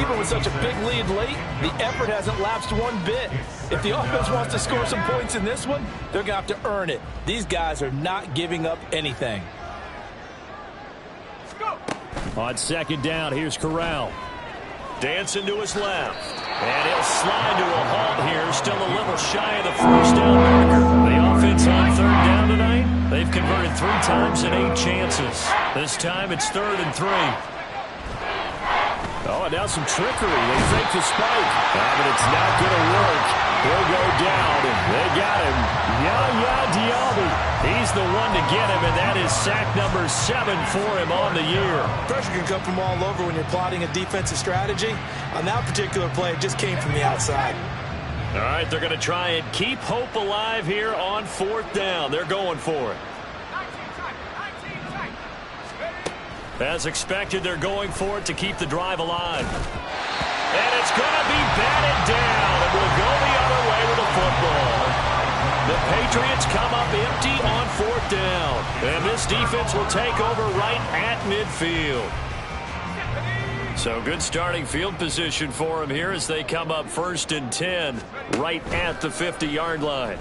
Even with such a big lead late, the effort hasn't lapsed one bit. If the offense wants to score some points in this one, they're going to have to earn it. These guys are not giving up anything. On 2nd down, here's Corral. Dancing to his left. And he'll slide to a halt here. Still a little shy of the 1st down marker. The offense on 3rd down tonight. They've converted 3 times in 8 chances. This time it's 3rd and 3. Oh, and now some trickery. They fake the spike. But it's not going to work. He'll go down. They got him. Yaya Diaby. He's the one to get him, and that is sack number 7 for him on the year. Pressure can come from all over when you're plotting a defensive strategy. On that particular play, it just came from the outside. All right, they're going to try and keep hope alive here on 4th down. They're going for it. As expected, they're going for it to keep the drive alive. And it's going to be batted down. It will go the other way with the football. The Patriots come up empty on 4th down. And this defense will take over right at midfield. So good starting field position for him here as they come up 1st and 10 right at the 50-yard line.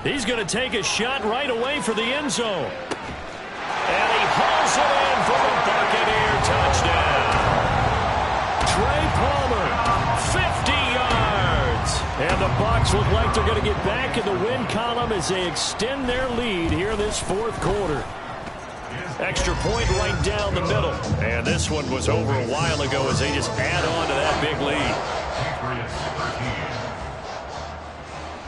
He's going to take a shot right away for the end zone. And he hauls it in for the Buccaneer touchdown. Trey Palmer, 50 yards. And the Bucs look like they're going to get back in the win column as they extend their lead here in this 4th quarter. His Extra point right down the middle. And this one was over a while ago as they just add on to that big lead.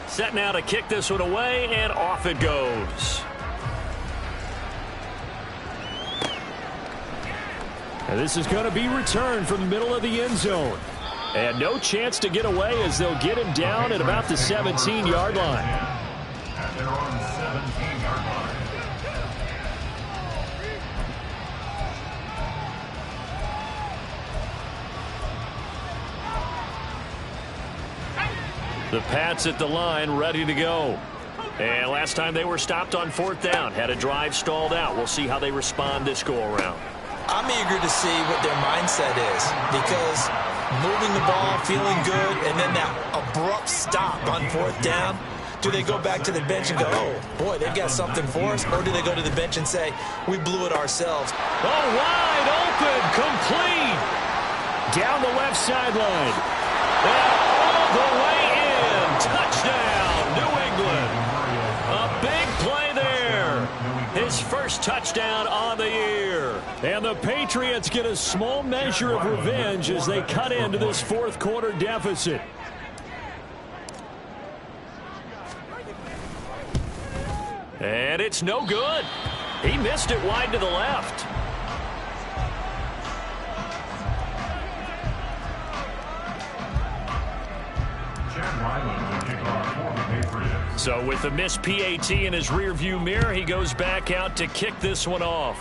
Set now to kick this one away, and off it goes. And this is going to be returned from the middle of the end zone. And no chance to get away as they'll get him down at about the 17-yard line. At their own 17-yard line. The Pats at the line, ready to go. And last time they were stopped on 4th down, had a drive stalled out. We'll see how they respond this go-around. I'm eager to see what their mindset is, because moving the ball, feeling good, and then that abrupt stop on 4th down, do they go back to the bench and go, oh, boy, they've got something for us, or do they go to the bench and say, we blew it ourselves? Oh, wide open, complete. Down the left sideline. And all the way in. Touchdown, New England. A big play there. His first touchdown on the year. And the Patriots get a small measure of revenge as they cut into this 4th quarter deficit. And it's no good. He missed it wide to the left. So with the missed PAT in his rearview mirror, he goes back out to kick this one off.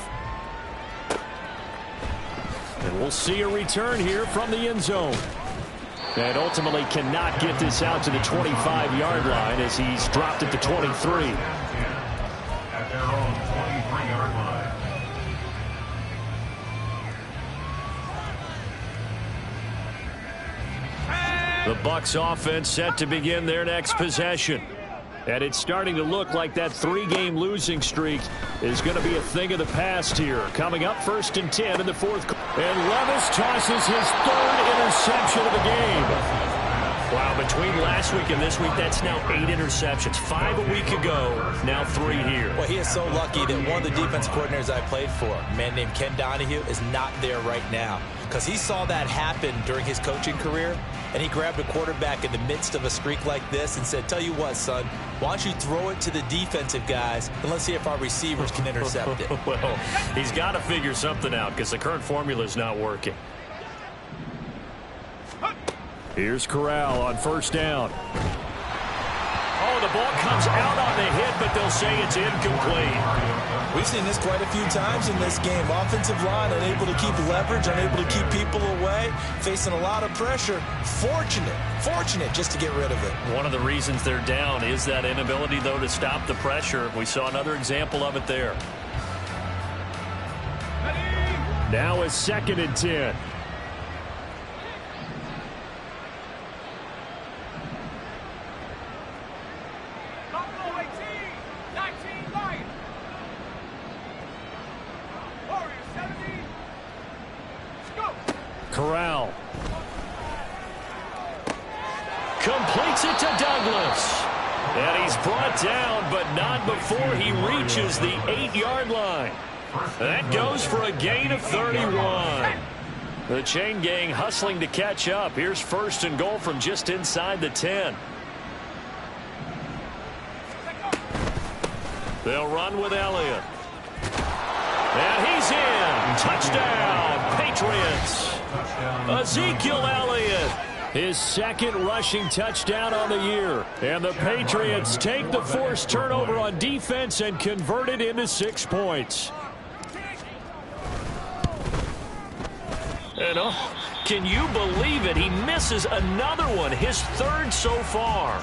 And we'll see a return here from the end zone. And ultimately cannot get this out to the 25-yard line as he's dropped at the 23. At their own 23-yard line. The Bucs offense set to begin their next possession. And it's starting to look like that 3-game losing streak is going to be a thing of the past here. Coming up 1st and 10 in the 4th. And Levis tosses his 3rd interception of the game. Wow, between last week and this week, that's now 8 interceptions. 5 a week ago, now 3 here. Well, he is so lucky that one of the defense coordinators I played for, a man named Ken Donahue, is not there right now. Because he saw that happen during his coaching career, and he grabbed a quarterback in the midst of a streak like this and said, tell you what, son, why don't you throw it to the defensive guys, and let's see if our receivers can intercept it. Well, he's got to figure something out because the current formula is not working. Here's Corral on 1st down. Oh, the ball comes out on the hit, but they'll say it's incomplete. We've seen this quite a few times in this game. Offensive line unable to keep leverage, unable to keep people away, facing a lot of pressure. Fortunate just to get rid of it. One of the reasons they're down is that inability, though, to stop the pressure. We saw another example of it there. Now it's 2nd and 10. Corral. Completes it to Douglas. And he's brought down, but not before he reaches the 8-yard line. That goes for a gain of 31. The chain gang hustling to catch up. Here's 1st and goal from just inside the 10. They'll run with Elliott. And he's in. Touchdown, Patriots. Ezekiel Elliott, his 2nd rushing touchdown on the year. And the Patriots take the forced turnover on defense and convert it into 6 points. And can you believe it? He misses another one, his 3rd so far.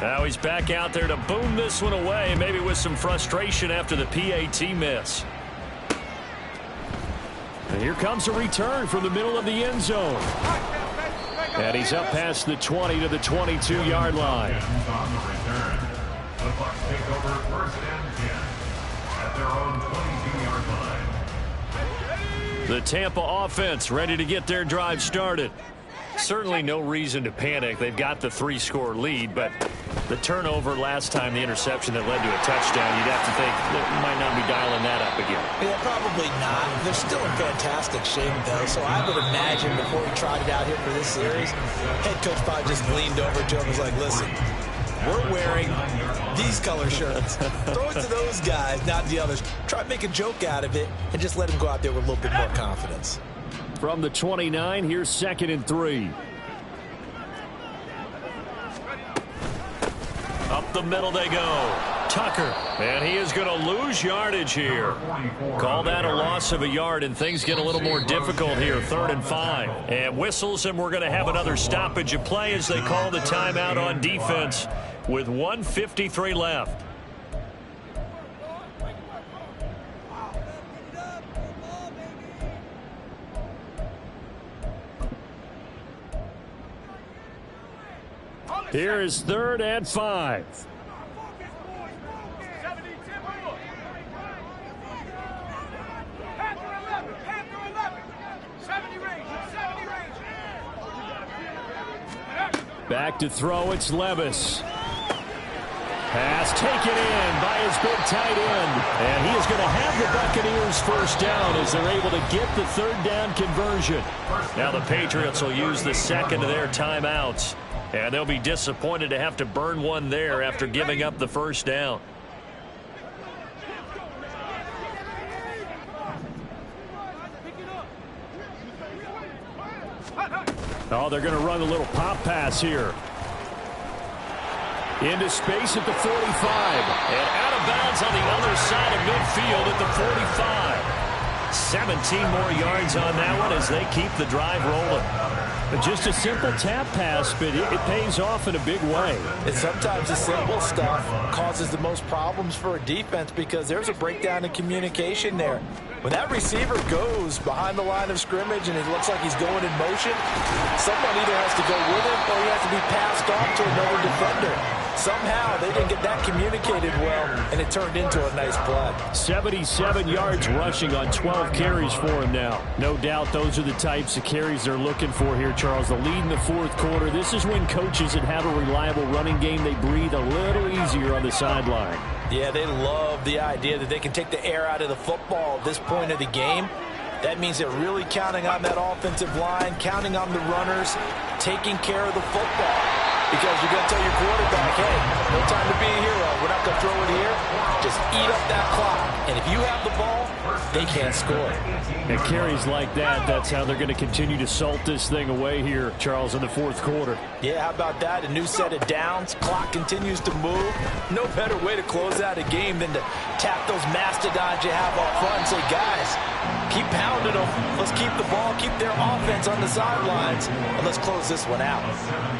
Now he's back out there to boom this one away, maybe with some frustration after the PAT miss. And here comes a return from the middle of the end zone. And he's up past the 20 to the 22-yard line. The Bucs take over 1st and 10 at their own 22-yard line. The Tampa offense ready to get their drive started. Certainly no reason to panic. They've got the 3-score lead, but the turnover last time, the interception that led to a touchdown, you'd have to think that might not be dialing that up again. Yeah, probably not. They're still in fantastic shape, though, so I would imagine before he trotted out here for this series, head coach probably just leaned over to him and was like, listen, we're wearing these color shirts. Throw it to those guys, not the others. Try to make a joke out of it and just let him go out there with a little bit more confidence. From the 29, here's 2nd and 3. Up the middle they go. Tucker. And he is going to lose yardage here. Call that a loss of a yard, and things get a little more difficult here. 3rd and 5. And whistles, and we're going to have another stoppage of play as they call the timeout on defense with 1:53 left. Here is 3rd and 5. Back to throw, it's Levis. Pass taken in by his big tight end. And he is going to have the Buccaneers first down as they're able to get the 3rd down conversion. Now the Patriots will use the second of their timeouts. And they'll be disappointed to have to burn one there after giving up the first down. Oh, they're going to run a little pop pass here. Into space at the 45. And out of bounds on the other side of midfield at the 45. 17 more yards on that one as they keep the drive rolling. Just a simple tap pass, but it pays off in a big way. And sometimes the simple stuff causes the most problems for a defense because there's a breakdown in communication there. When that receiver goes behind the line of scrimmage and it looks like he's going in motion, someone either has to go with him or he has to be passed off to another defender. Somehow they didn't get that communicated well, and it turned into a nice play. 77 yards rushing on 12 carries for him now. No doubt those are the types of carries they're looking for here, Charles. The lead in the 4th quarter. This is when coaches that have a reliable running game, they breathe a little easier on the sideline. Yeah, they love the idea that they can take the air out of the football at this point of the game. That means they're really counting on that offensive line, counting on the runners, taking care of the football. Because you're going to tell your quarterback, hey, no time to be a hero. We're not going to throw it here. Just eat up that clock. And if you have the ball, they can't score. And carries like that, that's how they're going to continue to salt this thing away here, Charles, in the 4th quarter. Yeah, how about that? A new set of downs. Clock continues to move. No better way to close out a game than to tap those mastodons you have up front and say, guys, keep pounding them. Let's keep the ball, keep their offense on the sidelines, and let's close this one out.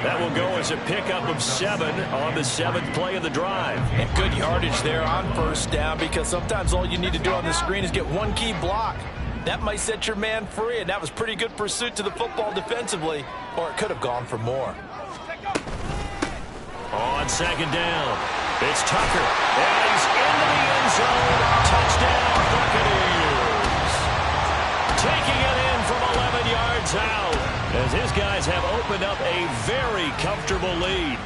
That will go as a pickup of 7 on the 7th play of the drive. And good yardage there on first down because sometimes all you need to do on the screen is get one key block. That might set your man free, and that was pretty good pursuit to the football defensively, or it could have gone for more. On 2nd down, it's Tucker, and he's into the end zone. Touchdown, Buccaneers. Taking it in from 11 yards out as his guys have opened up a very comfortable lead.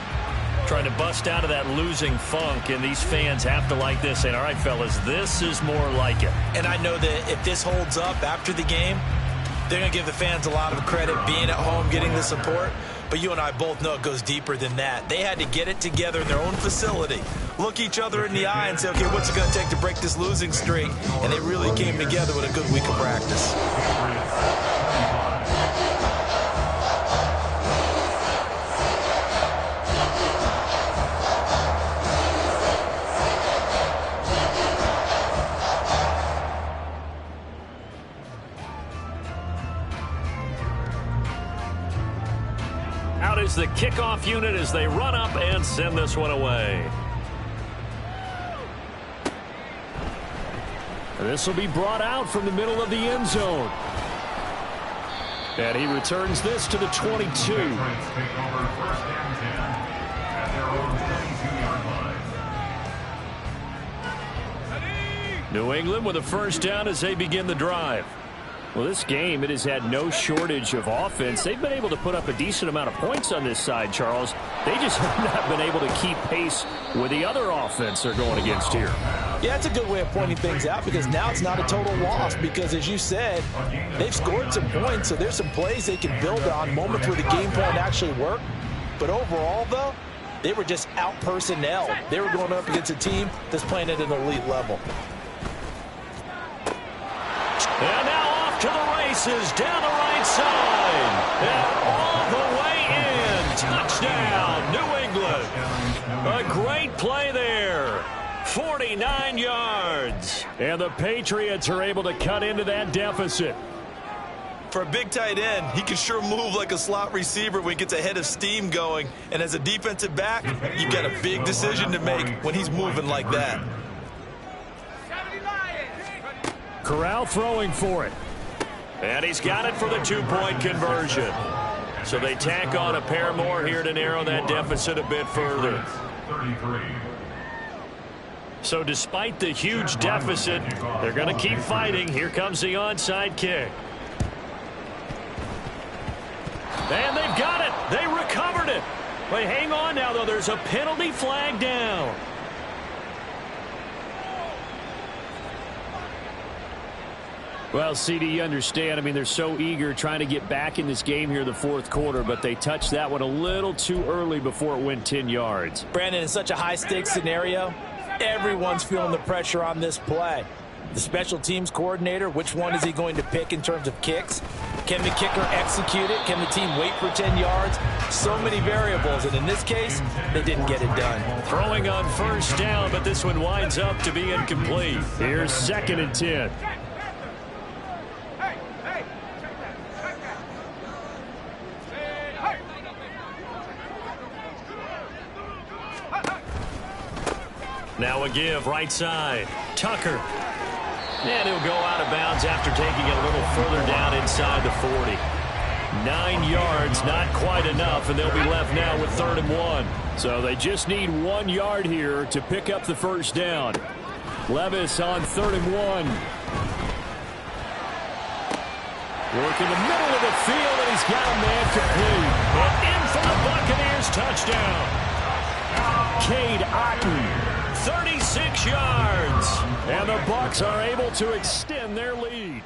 Trying to bust out of that losing funk, and these fans have to like this. And all right, fellas, this is more like it. And I know that if this holds up after the game, they're going to give the fans a lot of credit being at home, getting the support. But you and I both know it goes deeper than that. They had to get it together in their own facility, look each other in the eye and say, okay, what's it going to take to break this losing streak? And they really came together with a good week of practice. Out is the kickoff unit as they run up and send this one away. This will be brought out from the middle of the end zone. And he returns this to the 22. New England with a first down as they begin the drive. Well, this game, it has had no shortage of offense. They've been able to put up a decent amount of points on this side, Charles. They just have not been able to keep pace with the other offense they're going against here. Yeah, it's a good way of pointing things out because now it's not a total loss because, as you said, they've scored some points, so there's some plays they can build on, moments where the game plan actually worked. But overall, though, they were just out-personnel. They were going up against a team that's playing at an elite level. And now off to the races, down the right side. And all the way in. Touchdown, New England. A great play there. 49 yards. And the Patriots are able to cut into that deficit. For a big tight end, he can sure move like a slot receiver when he gets a head of steam going. And as a defensive back, you've got a big decision to make when he's moving like that. Corral throwing for it. And he's got it for the two-point conversion. So they tack on a pair more here to narrow that deficit a bit further. 33. So despite the huge deficit, they're going to keep fighting. Here comes the onside kick. And they've got it. They recovered it. But hang on now, though. There's a penalty flag down. Well, CD, you understand. I mean, they're so eager trying to get back in this game here in the fourth quarter, but they touched that one a little too early before it went 10 yards. Brandon, in such a high-stakes scenario, everyone's feeling the pressure on this play. The special teams coordinator, which one is he going to pick in terms of kicks? Can the kicker execute it? Can the team wait for 10 yards? So many variables, and in this case, they didn't get it done. Throwing on first down, but this one winds up to be incomplete. Here's 2nd and 10. Now a give, right side. Tucker. And he'll go out of bounds after taking it a little further down inside the 40. 9 yards, not quite enough, and they'll be left now with 3rd and 1. So they just need 1 yard here to pick up the first down. Levis on 3rd and 1. Work in the middle of the field, and he's got a man complete. And in for the Buccaneers touchdown. Cade Otton, 36 yards. And the Bucs are able to extend their lead.